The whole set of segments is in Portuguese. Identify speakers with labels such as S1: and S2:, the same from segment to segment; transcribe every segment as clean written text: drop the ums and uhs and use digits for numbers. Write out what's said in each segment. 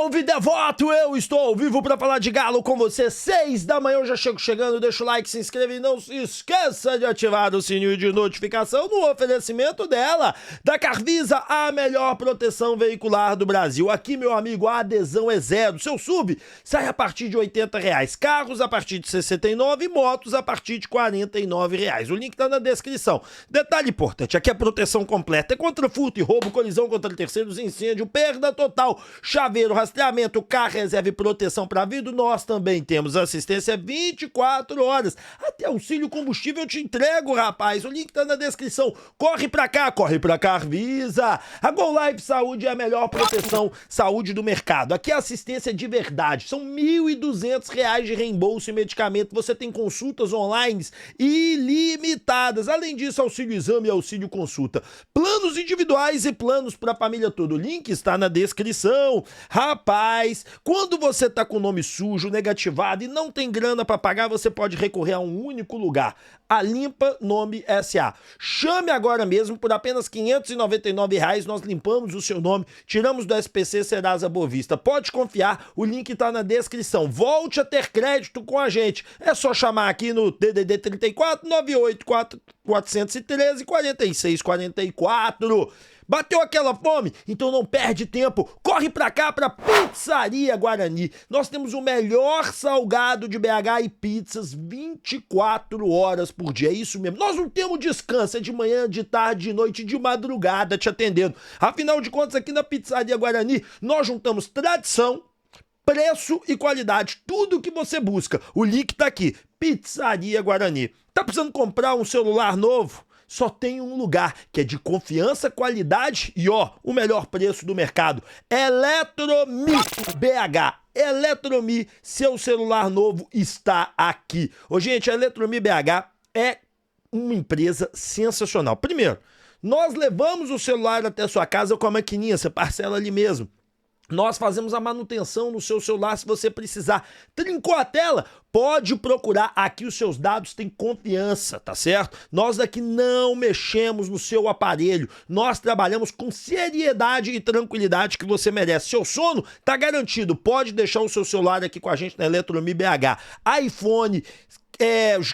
S1: Salve, devoto! Eu estou ao vivo para falar de Galo com você. 6 da manhã eu já chego chegando. Deixa o like, se inscreve e não se esqueça de ativar o sininho de notificação no oferecimento dela, da Carvisa, a melhor proteção veicular do Brasil. Aqui, meu amigo, a adesão é zero. Seu sub sai a partir de R$80. Carros a partir de 69 e motos a partir de R$49. O link tá na descrição. Detalhe importante, aqui é proteção completa. É contra furto e roubo, colisão contra terceiros, incêndio, perda total, chaveiro, rastreamento, carro, reserva e proteção para vida. Nós também temos assistência 24 horas. Até auxílio combustível eu te entrego, rapaz. O link tá na descrição. Corre pra cá, Carvisa. A Go Life Saúde é a melhor proteção saúde do mercado. Aqui é assistência de verdade. São R$1.200 de reembolso e medicamento. Você tem consultas online ilimitadas. Além disso, auxílio exame e auxílio consulta. Planos individuais e planos para a família toda. O link está na descrição. Rapaz, quando você tá com o nome sujo, negativado e não tem grana para pagar, você pode recorrer a um único lugar. A Limpa Nome SA. Chame agora mesmo, por apenas R$599, nós limpamos o seu nome, tiramos do SPC Serasa Bovista. Pode confiar, o link tá na descrição. Volte a ter crédito com a gente. É só chamar aqui no DDD 34 98 413 46 44. Bateu aquela fome? Então não perde tempo, corre pra cá, pra Pizzaria Guarani. Nós temos o melhor salgado de BH e pizzas 24 horas por dia, é isso mesmo. Nós não temos descanso, é de manhã, de tarde, de noite, de madrugada te atendendo. Afinal de contas, aqui na Pizzaria Guarani, nós juntamos tradição, preço e qualidade, tudo que você busca. O link tá aqui, Pizzaria Guarani. Tá precisando comprar um celular novo? Só tem um lugar que é de confiança, qualidade e o melhor preço do mercado. Eletromi BH. Eletromi, seu celular novo está aqui. Gente, a Eletromi BH é uma empresa sensacional. Primeiro, nós levamos o celular até a sua casa com a maquininha, você parcela ali mesmo. Nós fazemos a manutenção no seu celular se você precisar. Trincou a tela? Pode procurar. Aqui os seus dados têm confiança, tá certo? Nós daqui não mexemos no seu aparelho. Nós trabalhamos com seriedade e tranquilidade que você merece. Seu sono tá garantido. Pode deixar o seu celular aqui com a gente na Eletromi BH. iPhone,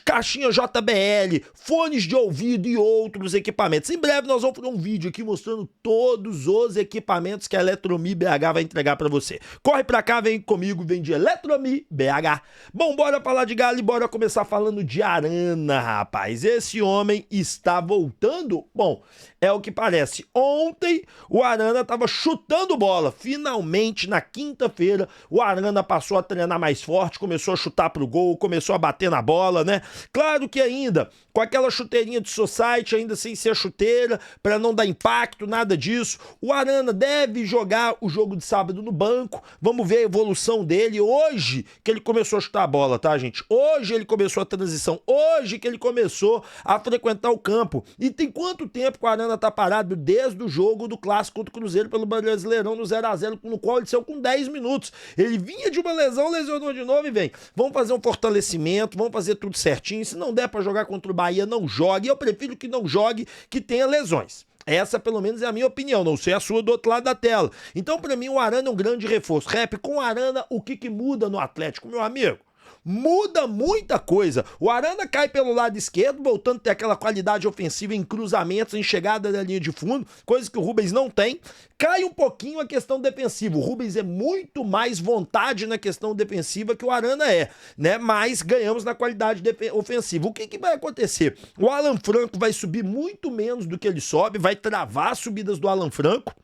S1: caixinha JBL, fones de ouvido e outros equipamentos. Em breve nós vamos fazer um vídeo aqui mostrando todos os equipamentos que a Eletromi BH vai entregar pra você. Corre pra cá, vem comigo, vem de Eletromi BH. Bom, bora falar de Galo e bora começar falando de Arana, rapaz. Esse homem está voltando? Bom, é o que parece. Ontem o Arana tava chutando bola. Finalmente, na quinta-feira, o Arana passou a treinar mais forte, começou a chutar pro gol, começou a bater na bola, né? Claro que ainda com aquela chuteirinha de society, ainda sem ser chuteira, para não dar impacto, nada disso. O Arana deve jogar o jogo de sábado no banco. Vamos ver a evolução dele hoje que ele começou a chutar a bola, tá, gente? Hoje ele começou a transição, hoje que ele começou a frequentar o campo. E tem quanto tempo que o Arana tá parado? Desde o jogo do Clássico contra o Cruzeiro pelo Brasileirão no 0x0, no qual ele saiu com 10 minutos. Ele vinha de uma lesão, lesionou de novo e vem. Vamos fazer um fortalecimento, vamos fazer tudo certinho. Se não der pra jogar contra o Bahia, não jogue. Eu prefiro que não jogue, que tenha lesões. Essa, pelo menos, é a minha opinião, não sei a sua do outro lado da tela. Então, pra mim, o Arana é um grande reforço. Rap, com o Arana, o que muda no Atlético, meu amigo? Muda muita coisa. O Arana cai pelo lado esquerdo, voltando a ter aquela qualidade ofensiva em cruzamentos, em chegada da linha de fundo, coisa que o Rubens não tem. Cai um pouquinho a questão defensiva. O Rubens é muito mais vontade na questão defensiva que o Arana é, né? Mas ganhamos na qualidade ofensiva. O que vai acontecer? O Alan Franco vai subir muito menos do que ele sobe, vai travar as subidas do Alan Franco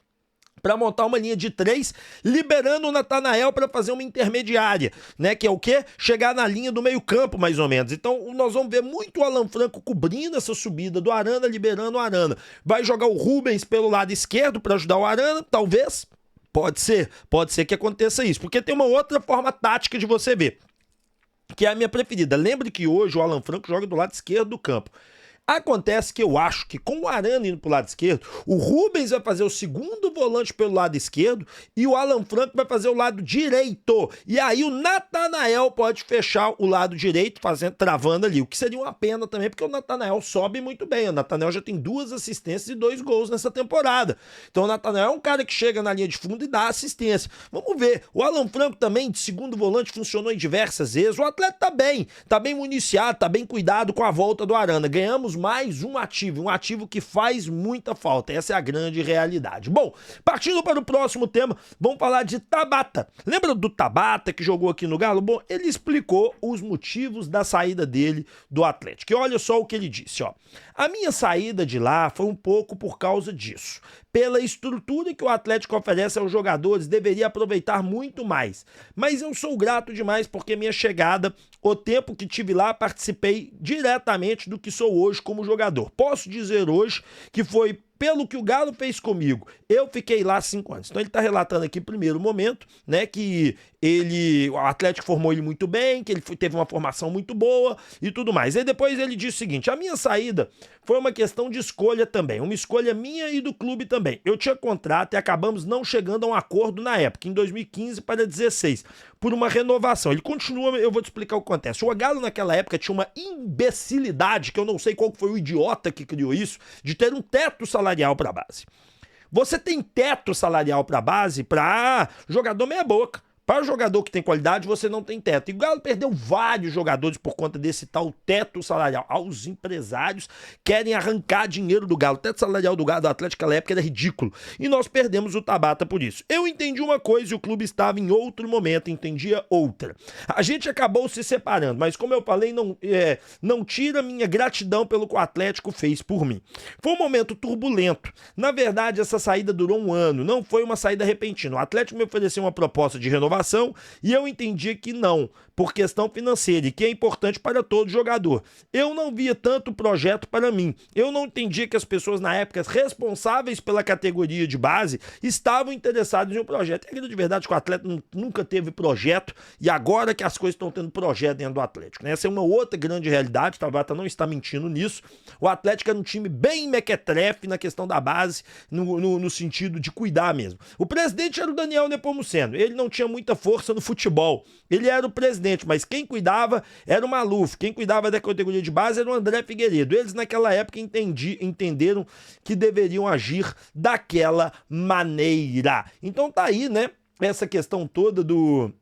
S1: para montar uma linha de 3, liberando o Natanael para fazer uma intermediária, né? Que é o quê? Chegar na linha do meio campo, mais ou menos. Então, nós vamos ver muito o Alan Franco cobrindo essa subida do Arana, liberando o Arana. Vai jogar o Rubens pelo lado esquerdo para ajudar o Arana, talvez? Pode ser que aconteça isso, porque tem uma outra forma tática de você ver, que é a minha preferida. Lembre que hoje o Alan Franco joga do lado esquerdo do campo. Acontece que eu acho que com o Arana indo pro lado esquerdo, o Rubens vai fazer o segundo volante pelo lado esquerdo e o Alan Franco vai fazer o lado direito. E aí o Natanael pode fechar o lado direito, travando ali, o que seria uma pena também, porque o Natanael sobe muito bem. O Natanael já tem 2 assistências e 2 gols nessa temporada. Então o Natanael é um cara que chega na linha de fundo e dá assistência. Vamos ver. O Alan Franco também, de segundo volante, funcionou em diversas vezes. O atleta tá bem municiado, tá bem cuidado com a volta do Arana. Ganhamos mais um ativo que faz muita falta. Essa é a grande realidade. Bom, partindo para o próximo tema, vamos falar de Tabata. Lembra do Tabata que jogou aqui no Galo? Bom, ele explicou os motivos da saída dele do Atlético. E olha só o que ele disse, ó. A minha saída de lá foi um pouco por causa disso. Pela estrutura que o Atlético oferece aos jogadores, deveria aproveitar muito mais. Mas eu sou grato demais porque minha chegada, o tempo que tive lá, participei diretamente do que sou hoje como jogador. Posso dizer hoje que foi pelo que o Galo fez comigo. Eu fiquei lá 5 anos. Então ele está relatando aqui, primeiro momento, né, que o Atlético formou ele muito bem, que ele teve uma formação muito boa e tudo mais. E depois ele disse o seguinte: a minha saída foi uma questão de escolha também, uma escolha minha e do clube também. Eu tinha contrato e acabamos não chegando a um acordo na época, em 2015 para 2016, por uma renovação. Ele continua, eu vou te explicar o que acontece. O Galo naquela época tinha uma imbecilidade, que eu não sei qual foi o idiota que criou isso, de ter um teto salarial para a base. Você tem teto salarial para a base para jogador meia boca. Para o jogador que tem qualidade, você não tem teto. E o Galo perdeu vários jogadores por conta desse tal teto salarial. Os empresários querem arrancar dinheiro do Galo. O teto salarial do Galo, do Atlético, naquela época era ridículo. E nós perdemos o Tabata por isso. Eu entendi uma coisa e o clube estava em outro momento, entendia outra. A gente acabou se separando, mas como eu falei, não tira minha gratidão pelo que o Atlético fez por mim. Foi um momento turbulento. Na verdade, essa saída durou 1 ano. Não foi uma saída repentina. O Atlético me ofereceu uma proposta de renovação e eu entendi que não, por questão financeira, e que é importante para todo jogador. Eu não via tanto projeto para mim. Eu não entendia que as pessoas na época responsáveis pela categoria de base estavam interessadas em um projeto. É de verdade que o Atlético nunca teve projeto e agora que as coisas estão tendo projeto dentro do Atlético, né? Essa é uma outra grande realidade, o Tabata não está mentindo nisso. O Atlético era um time bem mequetrefe na questão da base, no sentido de cuidar mesmo. O presidente era o Daniel Nepomuceno. Ele não tinha muita força no futebol. Ele era o presidente, mas quem cuidava era o Maluf. Quem cuidava da categoria de base era o André Figueiredo. Eles naquela época entenderam que deveriam agir daquela maneira. Então tá aí, né? Essa questão toda do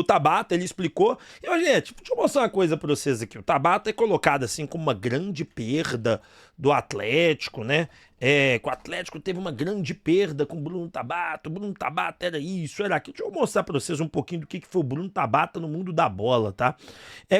S1: Tabata, ele explicou. E, gente, deixa eu mostrar uma coisa pra vocês aqui. O Tabata é colocado assim como uma grande perda do Atlético, né? Que o Atlético teve uma grande perda com o Bruno Tabata. O Bruno Tabata era isso, era aquilo. Deixa eu mostrar pra vocês um pouquinho do que foi o Bruno Tabata no mundo da bola, tá?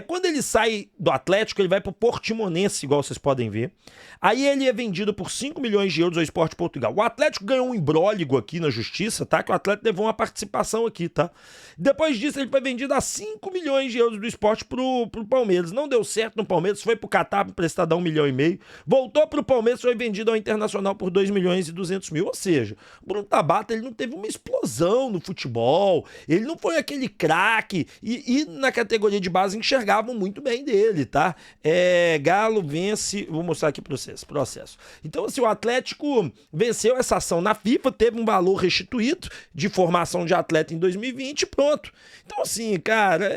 S1: Quando ele sai do Atlético, ele vai pro Portimonense, igual vocês podem ver. Aí ele é vendido por 5 milhões de euros ao Sport Portugal. O Atlético ganhou um imbróglio aqui na justiça, tá? Que o Atlético levou uma participação aqui, tá? Depois disso, ele foi vendido a 5 milhões de euros do Sport pro Palmeiras. Não deu certo no Palmeiras, foi pro Catar emprestado a 1,5 milhão. Voltou pro Palmeiras, foi vendido ao Internacional por 2 milhões e 200 mil. Ou seja, o Bruno Tabata, ele não teve uma explosão no futebol, ele não foi aquele craque, e na categoria de base enxergavam muito bem dele, tá? Galo vence, vou mostrar aqui pra vocês, processo. Então, assim, o Atlético venceu essa ação na FIFA, teve um valor restituído de formação de atleta em 2020 e pronto. Então, assim, cara,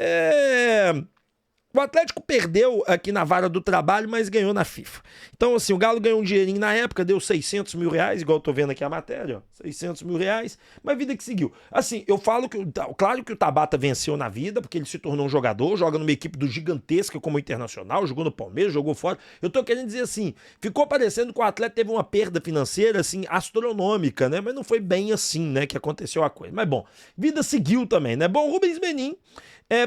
S1: o Atlético perdeu aqui na vara do trabalho, mas ganhou na FIFA. Então, assim, o Galo ganhou um dinheirinho na época, deu 600 mil reais, igual eu tô vendo aqui a matéria, ó, 600 mil reais, mas a vida que seguiu. Assim, eu falo que, claro que o Tabata venceu na vida, porque ele se tornou um jogador, joga numa equipe do gigantesca como o Internacional, jogou no Palmeiras, jogou fora. Eu tô querendo dizer assim, ficou parecendo que o atleta teve uma perda financeira, assim, astronômica, né? Mas não foi bem assim, né, que aconteceu a coisa. Mas, bom, vida seguiu também, né? Bom, o Rubens Menin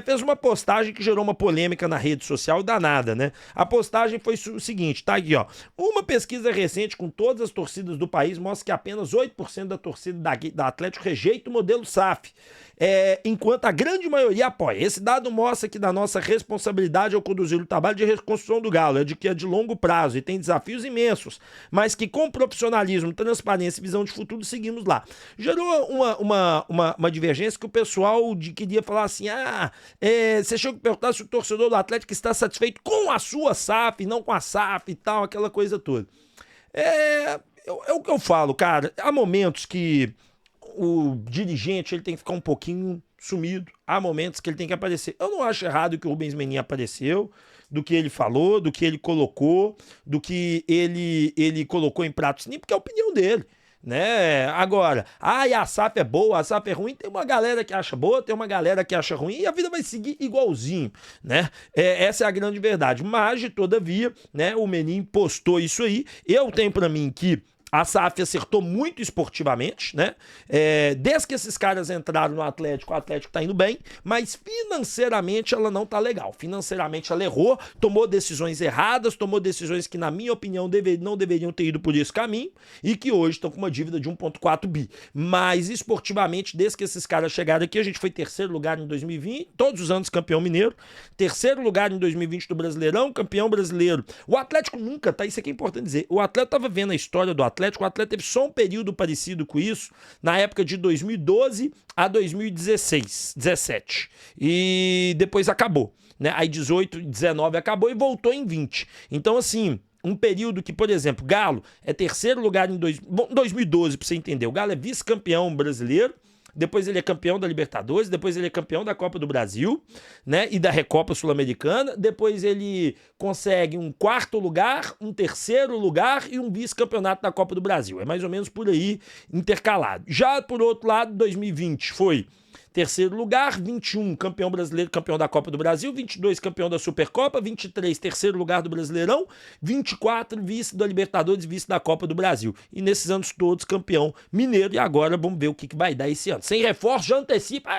S1: fez uma postagem que gerou uma polêmica na rede social danada, né? A postagem foi o seguinte, tá aqui, ó. Uma pesquisa recente com todas as torcidas do país mostra que apenas 8% da torcida da Atlético rejeita o modelo SAF. enquanto a grande maioria apoia. Esse dado mostra que da nossa responsabilidade ao conduzir o trabalho de reconstrução do Galo, de que é de longo prazo e tem desafios imensos, mas que com profissionalismo, transparência e visão de futuro seguimos lá. Gerou uma divergência que o pessoal queria falar assim, você chegou a perguntar se o torcedor do Atlético está satisfeito com a sua SAF, não com a SAF e tal, aquela coisa toda. É o que eu falo, cara, há momentos que o dirigente ele tem que ficar um pouquinho sumido, há momentos que ele tem que aparecer. Eu não acho errado que o Rubens Menin apareceu, do que ele falou, do que ele colocou, do que ele colocou em pratos limpos, porque é a opinião dele, né? Agora, a SAF é boa, a SAF é ruim, tem uma galera que acha boa, tem uma galera que acha ruim, e a vida vai seguir igualzinho, né? Essa é a grande verdade. Mas, todavia, né, o Menin postou isso aí. Eu tenho pra mim que a SAF acertou muito esportivamente, né? Desde que esses caras entraram no Atlético, o Atlético tá indo bem, mas financeiramente ela não tá legal. Financeiramente ela errou, tomou decisões erradas, tomou decisões que, na minha opinião, não deveriam ter ido por esse caminho e que hoje estão com uma dívida de 1,4 bi. Mas esportivamente, desde que esses caras chegaram aqui, a gente foi terceiro lugar em 2020, todos os anos campeão mineiro, terceiro lugar em 2020 do Brasileirão, campeão brasileiro. O Atlético nunca, tá? Isso aqui é importante dizer. O Atlético tava vendo a história do Atlético, o Atlético teve só um período parecido com isso, na época de 2012 a 2016, 17. E depois acabou, né? Aí 18, 19 acabou e voltou em 20. Então, assim, um período que, por exemplo, Galo é terceiro lugar em 2012, pra você entender. O Galo é vice-campeão brasileiro, depois ele é campeão da Libertadores, depois ele é campeão da Copa do Brasil, né, e da Recopa Sul-Americana, depois ele consegue um quarto lugar, um terceiro lugar e um vice-campeonato da Copa do Brasil. É mais ou menos por aí intercalado. Já por outro lado, 2020 foi terceiro lugar, 21 campeão brasileiro, campeão da Copa do Brasil, 22 campeão da Supercopa, 23 terceiro lugar do Brasileirão, 24 vice da Libertadores, vice da Copa do Brasil. E nesses anos todos campeão mineiro. E agora vamos ver o que vai dar esse ano. Sem reforço, já antecipa,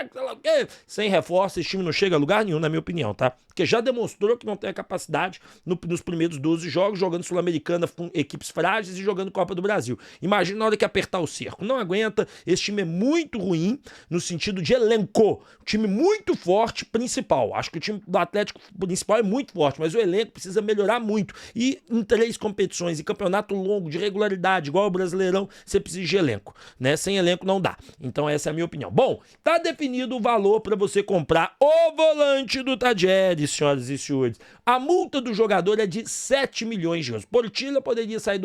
S1: sem reforço esse time não chega a lugar nenhum, na minha opinião, tá? Porque já demonstrou que não tem a capacidade nos primeiros 12 jogos, jogando Sul-Americana com equipes frágeis e jogando Copa do Brasil. Imagina na hora que apertar o cerco. Não aguenta, esse time é muito ruim no sentido de elenco. Time muito forte, principal. Acho que o time do Atlético principal é muito forte, mas o elenco precisa melhorar muito. E em 3 competições, em campeonato longo, de regularidade, igual o Brasileirão, você precisa de elenco, né? Sem elenco não dá. Então essa é a minha opinião. Bom, tá definido o valor para você comprar o volante do Tajeres, senhoras e senhores. A multa do jogador é de 7 milhões de euros. Portilha poderia sair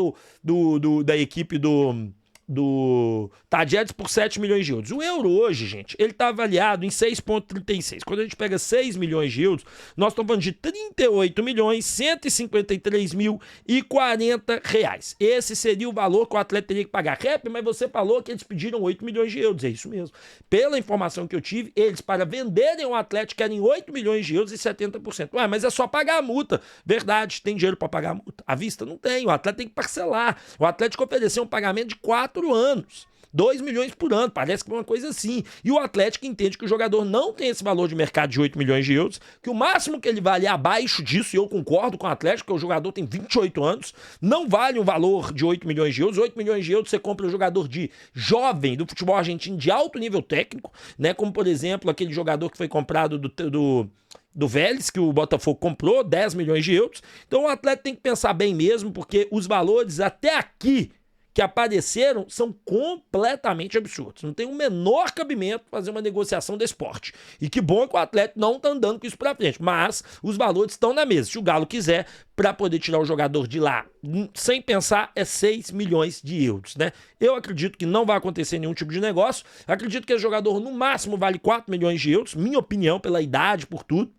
S1: da equipe do Tajeres por 7 milhões de euros. O euro hoje, gente, ele tá avaliado em 6,36. Quando a gente pega 6 milhões de euros, nós estamos falando de 38 milhões 153 mil e 40 reais. Esse seria o valor que o atleta teria que pagar. Rap, mas você falou que eles pediram 8 milhões de euros. É isso mesmo. Pela informação que eu tive, eles, para venderem o atleta, querem 8 milhões de euros e 70%. Ué, mas é só pagar a multa. Verdade, tem dinheiro para pagar a multa. À vista não tem. O atleta tem que parcelar. O Atlético ofereceu um pagamento de 4 anos. 2 milhões por ano, parece que é uma coisa assim. E o Atlético entende que o jogador não tem esse valor de mercado de 8 milhões de euros, que o máximo que ele vale é abaixo disso, e eu concordo com o Atlético, que o jogador tem 28 anos, não vale um valor de 8 milhões de euros. 8 milhões de euros você compra um jogador de jovem, do futebol argentino, de alto nível técnico, né? Como, por exemplo, aquele jogador que foi comprado do Vélez, que o Botafogo comprou, 10 milhões de euros. Então o Atlético tem que pensar bem mesmo, porque os valores até aqui que apareceram são completamente absurdos. Não tem o menor cabimento fazer uma negociação desse porte. E que bom que o Atlético não tá andando com isso pra frente. Mas os valores estão na mesa. Se o Galo quiser, para poder tirar o jogador de lá, sem pensar, é 6 milhões de euros, né? Eu acredito que não vai acontecer nenhum tipo de negócio. Acredito que esse jogador, no máximo, vale 4 milhões de euros. Minha opinião, pela idade, por tudo.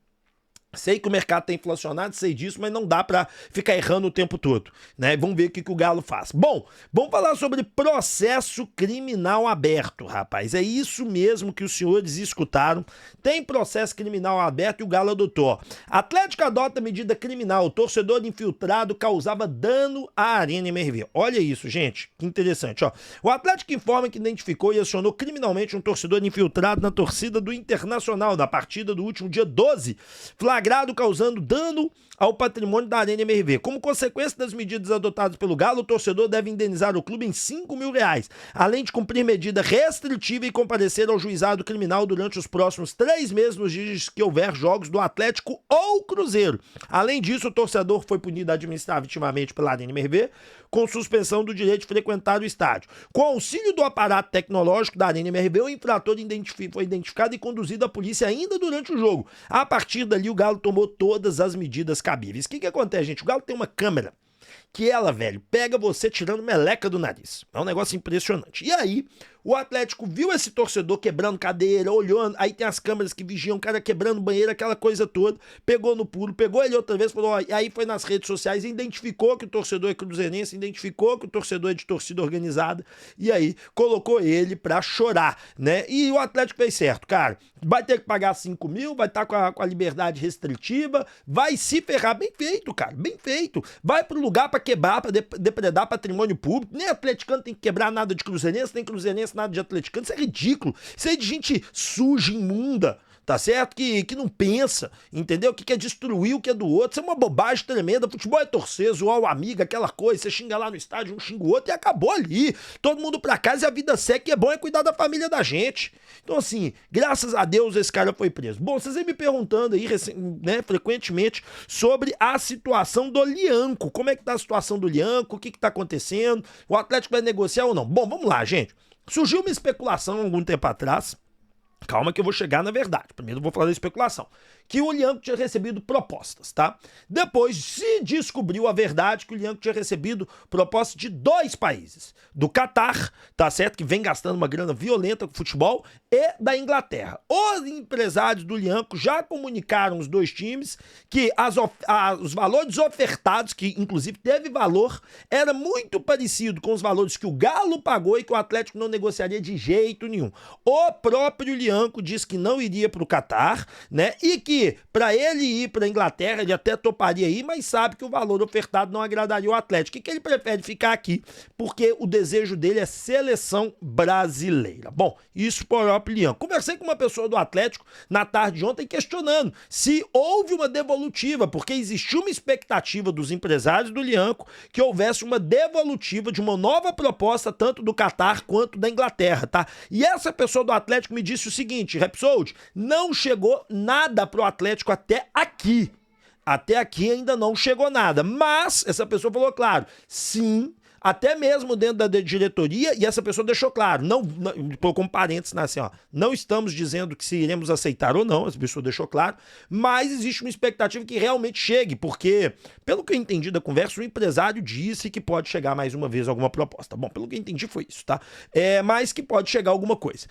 S1: Sei que o mercado tá inflacionado, sei disso, mas não dá pra ficar errando o tempo todo, né? Vamos ver o que o Galo faz. Bom, vamos falar sobre processo criminal aberto, rapaz. É isso mesmo que os senhores escutaram. Tem processo criminal aberto e o Galo adotou. Atlético adota medida criminal. O torcedor infiltrado causava dano à Arena MRV. Olha isso, gente. Que interessante, ó. O Atlético informa que identificou e acionou criminalmente um torcedor infiltrado na torcida do Internacional, na partida do último dia 12, flagrado flagrado causando dano ao patrimônio da Arena MRV. Como consequência das medidas adotadas pelo Galo, o torcedor deve indenizar o clube em R$5.000, além de cumprir medida restritiva e comparecer ao juizado criminal durante os próximos 3 meses nos dias que houver jogos do Atlético ou Cruzeiro. Além disso, o torcedor foi punido administrativamente pela Arena MRV com suspensão do direito de frequentar o estádio. Com auxílio do aparato tecnológico da Arena MRV, o infrator foi identificado e conduzido à polícia ainda durante o jogo. A partir dali, o Galo tomou todas as medidas cabíveis. O que acontece, gente? O Galo tem uma câmera que ela, velho, pega você tirando meleca do nariz. É um negócio impressionante. E aí, o Atlético viu esse torcedor quebrando cadeira, olhando, aí tem as câmeras que vigiam o cara quebrando banheiro, aquela coisa toda, pegou no pulo, pegou ele outra vez, falou, ó, e aí foi nas redes sociais, identificou que o torcedor é cruzeirense, identificou que o torcedor é de torcida organizada, e aí colocou ele pra chorar, né? E o Atlético fez certo, cara, vai ter que pagar 5 mil, vai estar com a liberdade restritiva, vai se ferrar, bem feito, cara, bem feito, vai pro lugar pra quebrar, pra depredar patrimônio público, nem atleticano tem que quebrar nada de cruzeirense, nem cruzeirense nada de atleticano, isso é ridículo, isso é de gente suja, imunda, tá certo? Que não pensa, entendeu? Que quer destruir o que é do outro, isso é uma bobagem tremenda, futebol é torcer, zoar o amigo, aquela coisa, você xinga lá no estádio, um xinga o outro e acabou ali, todo mundo pra casa e a vida segue, que é bom é cuidar da família da gente. Então assim, graças a Deus esse cara foi preso. Bom, vocês vêm me perguntando aí, né, frequentemente, sobre a situação do Lianco, como é que tá a situação do Lianco, o que tá acontecendo, o Atlético vai negociar ou não? Bom, vamos lá, gente. Surgiu uma especulação há algum tempo atrás, calma que eu vou chegar na verdade, primeiro eu vou falar da especulação, que o Lianco tinha recebido propostas, tá? Depois se descobriu a verdade que o Lianco tinha recebido propostas de 2 países, do Catar, tá certo? Que vem gastando uma grana violenta com o futebol, e da Inglaterra. Os empresários do Lianco já comunicaram os 2 times que os valores ofertados, que inclusive teve valor, era muito parecido com os valores que o Galo pagou e que o Atlético não negociaria de jeito nenhum. O próprio Lianco disse que não iria para o Catar, né? E que para ele ir para a Inglaterra, ele até toparia ir, mas sabe que o valor ofertado não agradaria o Atlético, e que ele prefere ficar aqui, porque o desejo dele é seleção brasileira. Bom, isso por próprio Lianco. Conversei com uma pessoa do Atlético na tarde de ontem questionando se houve uma devolutiva, porque existiu uma expectativa dos empresários do Lianco que houvesse uma devolutiva de uma nova proposta, tanto do Catar quanto da Inglaterra, tá? E essa pessoa do Atlético me disse o seguinte, Rapsold, não chegou nada pro Atlético até aqui. Até aqui ainda não chegou nada. Mas essa pessoa falou, claro, sim, até mesmo dentro da diretoria, e essa pessoa deixou claro, não como parênteses, assim, ó, não estamos dizendo que se iremos aceitar ou não, essa pessoa deixou claro, mas existe uma expectativa que realmente chegue, porque, pelo que eu entendi da conversa, o empresário disse que pode chegar mais uma vez alguma proposta. Bom, pelo que eu entendi foi isso, tá? Mas que pode chegar alguma coisa.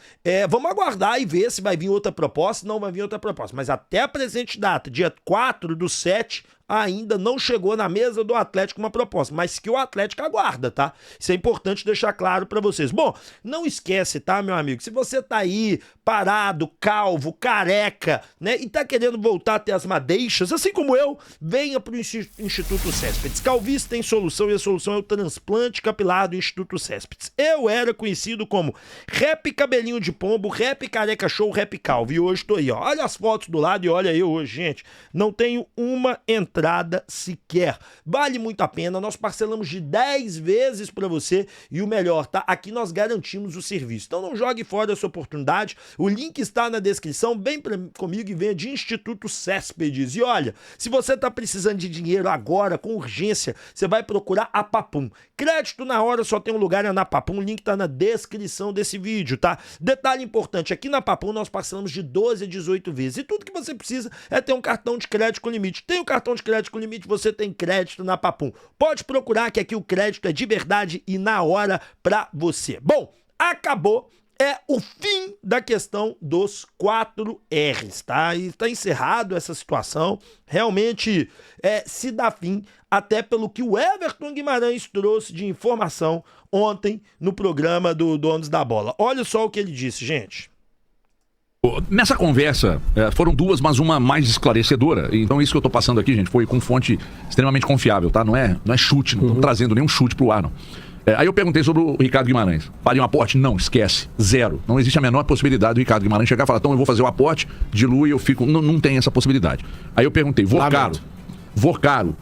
S1: Vamos aguardar e ver se vai vir outra proposta, não vai vir outra proposta, mas até a presente data, dia 4/7, ainda não chegou na mesa do Atlético uma proposta, mas que o Atlético aguarda, tá? Isso é importante deixar claro pra vocês. Bom, não esquece, tá, meu amigo? Se você tá aí parado, calvo, careca, né, e tá querendo voltar a ter as madeixas, assim como eu, venha pro Instituto Céspedes. Calvície tem solução e a solução é o transplante capilar do Instituto Céspedes. Eu era conhecido como Rap Cabelinho de Pombo, Rap Careca Show, Rap Calvo, e hoje tô aí, ó. Olha as fotos do lado e olha eu hoje, gente. Não tenho uma entrada sequer. Vale muito a pena, nós parcelamos de 10 vezes para você e o melhor, tá? Aqui nós garantimos o serviço. Então não jogue fora essa oportunidade. O link está na descrição. Vem comigo e venha de Instituto Céspedes. E olha, se você tá precisando de dinheiro agora, com urgência, você vai procurar a Papum. Crédito na hora, só tem um lugar, é na Papum. O link tá na descrição desse vídeo, tá? Detalhe importante, aqui na Papum nós parcelamos de 12 a 18 vezes. E tudo que você precisa é ter um cartão de crédito com limite. Tem o cartão de crédito com limite, você tem crédito na Papum. Pode procurar que aqui o crédito é de verdade e na hora pra você. Bom, acabou. É o fim da questão dos 4 R's, tá? E tá encerrado essa situação. Realmente se dá fim, até pelo que o Everton Guimarães trouxe de informação ontem no programa do Donos da Bola. Olha só o que ele disse, gente.
S2: Nessa conversa, foram 2, mas uma mais esclarecedora. Então isso que eu tô passando aqui, gente, foi com fonte extremamente confiável, tá? Não é chute, não estamos trazendo nenhum chute pro ar, não. Aí eu perguntei sobre o Ricardo Guimarães. Faria um aporte? Não, esquece. Zero. Não existe a menor possibilidade do Ricardo Guimarães chegar e falar, então eu vou fazer o aporte, dilui e eu fico... Não tem essa possibilidade. Aí eu perguntei, Vocaro.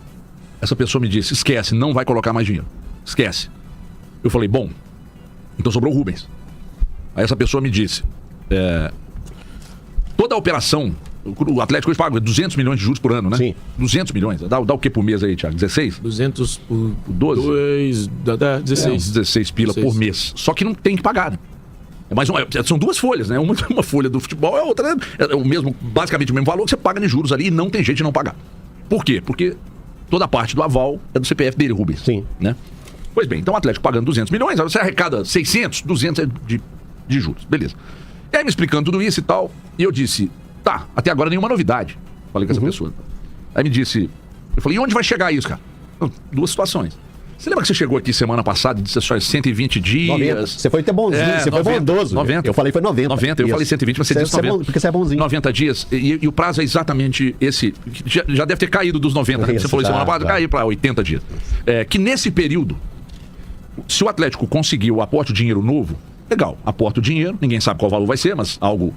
S2: Essa pessoa me disse, esquece, não vai colocar mais dinheiro. Esquece. Eu falei, bom, então sobrou o Rubens. Aí essa pessoa me disse, toda a operação, o Atlético hoje paga 200 milhões de juros por ano, né?
S3: Sim.
S2: 200 milhões. Dá o que por mês aí, Thiago? 16?
S4: 200 por
S2: 12?
S4: Dá 16.
S2: 16 pila
S4: 16.
S2: por mês. Só que não tem que pagar, né? São duas folhas, né? Uma folha do futebol, a outra é o mesmo, basicamente o mesmo valor que você paga de juros ali e não tem jeito de não pagar. Por quê? Porque toda a parte do aval é do CPF dele, Rubens.
S3: Sim.
S2: Né? Pois bem, então o Atlético pagando 200 milhões, aí você arrecada 600, 200 de juros. Beleza. E aí me explicando tudo isso e tal, e eu disse, tá, até agora nenhuma novidade. Falei com essa pessoa. Aí me disse, eu falei, e onde vai chegar isso, cara? Duas situações. Você lembra que você chegou aqui semana passada e disse só 120 dias?
S3: 90. Você foi até bonzinho, você
S2: 90,
S3: foi bondoso.
S2: 90.
S3: Eu falei foi 90.
S2: 90, eu falei 120, mas você disse 90.
S3: Porque você é bonzinho.
S2: 90 dias, e o prazo é exatamente esse. Já deve ter caído dos 90, né? Você falou semana passada, caiu para 80 dias. Que nesse período, se o Atlético conseguir o aporte de dinheiro novo, legal, aporta o dinheiro, ninguém sabe qual valor vai ser, mas algo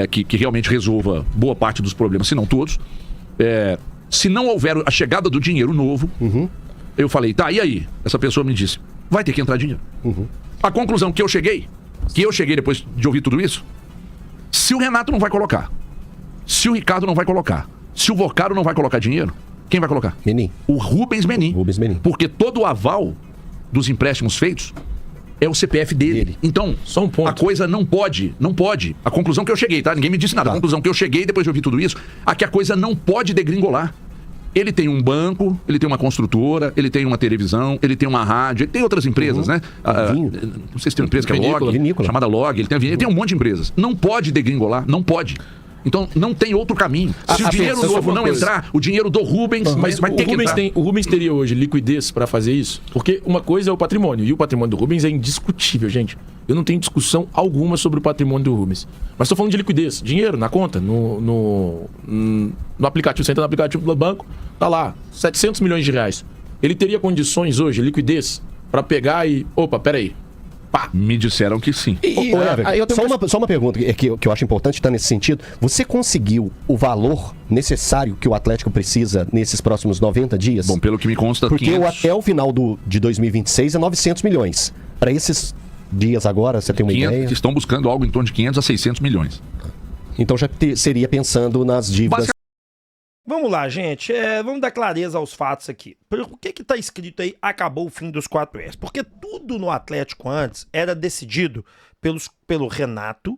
S2: que realmente resolva boa parte dos problemas, se não todos. Se não houver a chegada do dinheiro novo, eu falei, tá, e aí? Essa pessoa me disse, vai ter que entrar dinheiro. A conclusão que eu cheguei depois de ouvir tudo isso, se o Renato não vai colocar, se o Ricardo não vai colocar, se o Vocaro não vai colocar dinheiro, quem vai colocar?
S3: Menin.
S2: O Rubens Menin. Porque todo o aval dos empréstimos feitos é o CPF dele. Então,
S4: só um ponto.
S2: A coisa não pode. A conclusão que eu cheguei, tá? Ninguém me disse nada. A conclusão que eu cheguei depois de ouvir tudo isso, é que a coisa não pode degringolar. Ele tem um banco, ele tem uma construtora, ele tem uma televisão, ele tem uma rádio, ele tem outras empresas, né? Não sei se tem uma empresa que é Log, chamada Log, ele tem um monte de empresas. Não pode degringolar, não pode. Então, não tem outro caminho. Se o dinheiro novo não entrar, o dinheiro do Rubens vai ter que entrar.
S4: O Rubens teria hoje liquidez para fazer isso? Porque uma coisa é o patrimônio, e o patrimônio do Rubens é indiscutível, gente. Eu não tenho discussão alguma sobre o patrimônio do Rubens. Mas estou falando de liquidez. Dinheiro na conta, no aplicativo. Você entra no aplicativo do banco, tá lá, 700 milhões de reais. Ele teria condições hoje, liquidez, para pegar e... Opa, peraí. Pá.
S2: Me disseram que sim.
S3: Só uma pergunta que eu acho importante estar nesse sentido. Você conseguiu o valor necessário que o Atlético precisa nesses próximos 90 dias?
S2: Bom, pelo que me consta,
S3: porque
S2: 500...
S3: até o final de 2026 é 900 milhões. Para esses dias agora, você tem uma ideia?
S2: Estão buscando algo em torno de 500 a 600 milhões.
S3: Então já seria pensando nas dívidas...
S1: Vamos lá, gente. Vamos dar clareza aos fatos aqui. Por que está escrito aí, acabou o fim dos 4S? Porque tudo no Atlético antes era decidido pelo Renato,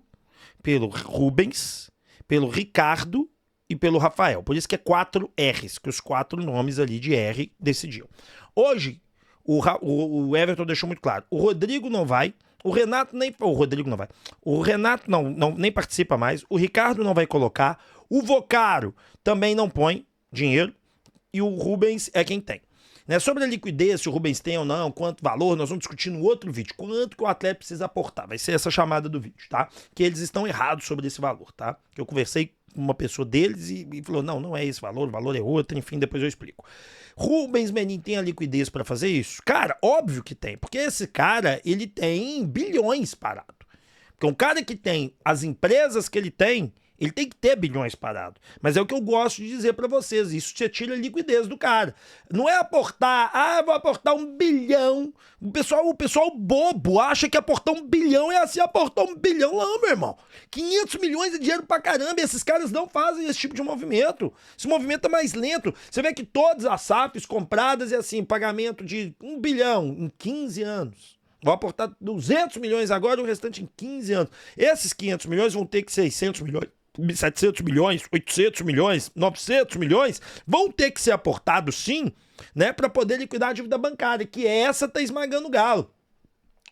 S1: pelo Rubens, pelo Ricardo e pelo Rafael. Por isso que é 4 R's, que os 4 nomes ali de R decidiam. Hoje, o Everton deixou muito claro. O Rodrigo não vai. O Renato nem... O Rodrigo não vai. O Renato nem participa mais. O Ricardo não vai colocar. O Vocaro também não põe dinheiro. E o Rubens é quem tem. Né? Sobre a liquidez, se o Rubens tem ou não, quanto valor, nós vamos discutir no outro vídeo. Quanto que o Atlético precisa aportar. Vai ser essa chamada do vídeo, tá? Que eles estão errados sobre esse valor, tá? Que eu conversei com uma pessoa deles e falou, não é esse valor, o valor é outro, enfim, depois eu explico. Rubens Menin tem a liquidez para fazer isso? Cara, óbvio que tem, porque esse cara, ele tem bilhões parado. Porque um cara que tem as empresas que ele tem que ter bilhões parado. Mas é o que eu gosto de dizer para vocês, isso te tira a liquidez do cara. Não é aportar, vou aportar 1 bilhão. O pessoal bobo acha que aportar 1 bilhão é assim, aportar 1 bilhão. Não, meu irmão. 500 milhões é dinheiro pra caramba, e esses caras não fazem esse tipo de movimento. Esse movimento é mais lento. Você vê que todas as SAFs compradas é assim, pagamento de 1 bilhão em 15 anos. Vou aportar 200 milhões agora e o restante em 15 anos. Esses 500 milhões vão ter que 600 milhões. 700 milhões, 800 milhões, 900 milhões, vão ter que ser aportados sim, né, para poder liquidar a dívida bancária, que essa tá esmagando o galo.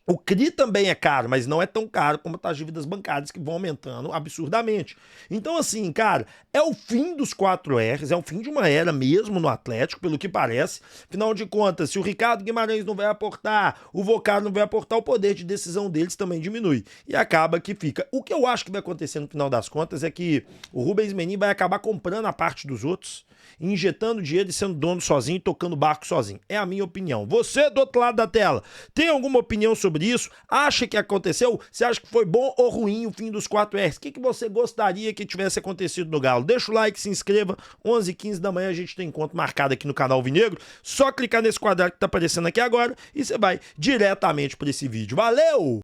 S1: O CRI também é caro, mas não é tão caro como as dívidas bancárias que vão aumentando absurdamente. Então, assim, cara, é o fim dos 4Rs, é o fim de uma era mesmo no Atlético, pelo que parece. Afinal de contas, se o Ricardo Guimarães não vai aportar, o Vocaro não vai aportar, o poder de decisão deles também diminui. E acaba que fica. O que eu acho que vai acontecer no final das contas é que o Rubens Menin vai acabar comprando a parte dos outros, injetando dinheiro e sendo dono sozinho, tocando barco sozinho. É a minha opinião. Você, do outro lado da tela, tem alguma opinião sobre isso? Acha que aconteceu? Você acha que foi bom ou ruim o fim dos 4Rs? O que você gostaria que tivesse acontecido no Galo? Deixa o like, se inscreva. 11h15 da manhã a gente tem encontro marcado aqui no canal Alvinegro. Só clicar nesse quadrado que tá aparecendo aqui agora e você vai diretamente para esse vídeo. Valeu!